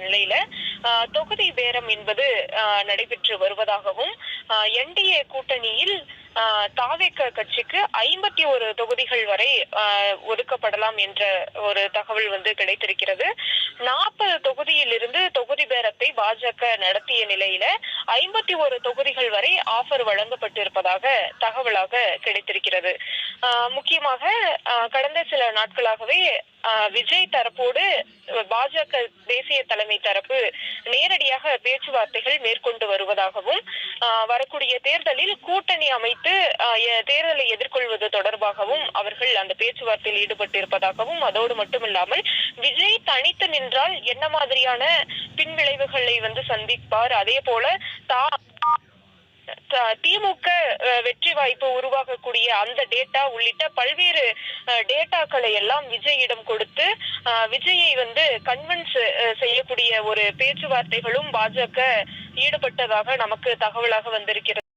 நிலையில தொகுதி பேரம் என்பது நடைபெற்று வருவதாகவும் என்டிஏ கூட்டணியில் தாவேக கட்சிக்கு 51 தொகுதிகள் வரை ஒதுக்கப்படலாம் என்ற ஒரு தகவல் கிடைத்திருக்கிறது. 40 தொகுதியில் இருந்து தொகுதி பேரத்தை பாஜக நடத்திய நிலையில 51 தொகுதிகள் வரை ஆஃபர் வழங்கப்பட்டிருப்பதாக தகவலாக கிடைத்திருக்கிறது. முக்கியமாக கடந்த சில நாட்களாகவே விஜய் தரப்போடு பாஜக தேசிய தலைமை தரப்பு நேரடியாக பேச்சுவார்த்தைகள் மேற்கொண்டு வருவதாகவும் வரக்கூடிய தேர்தலில் கூட்டணி அமைத்து தேர்தலை எதிர்கொள்வது தொடர்பாகவும் அவர்கள் அந்த பேச்சுவார்த்தையில் ஈடுபட்டிருப்பதாகவும், அதோடு மட்டுமில்லாமல் விஜய் தனித்து நின்றால் என்ன மாதிரியான பின்விளைவுகளை சந்திப்பார், அதே போல திமுக வெற்றி வாய்ப்பு உருவாகக்கூடிய அந்த டேட்டா உள்ளிட்ட பல்வேறு டேட்டாக்களை எல்லாம் விஜயிடம் கொடுத்து விஜயை கன்வின்ஸ் செய்யக்கூடிய ஒரு பேச்சுவார்த்தைகளும் பாஜக ஈடுபட்டதாக நமக்கு தகவலாக வந்திருக்கிறது.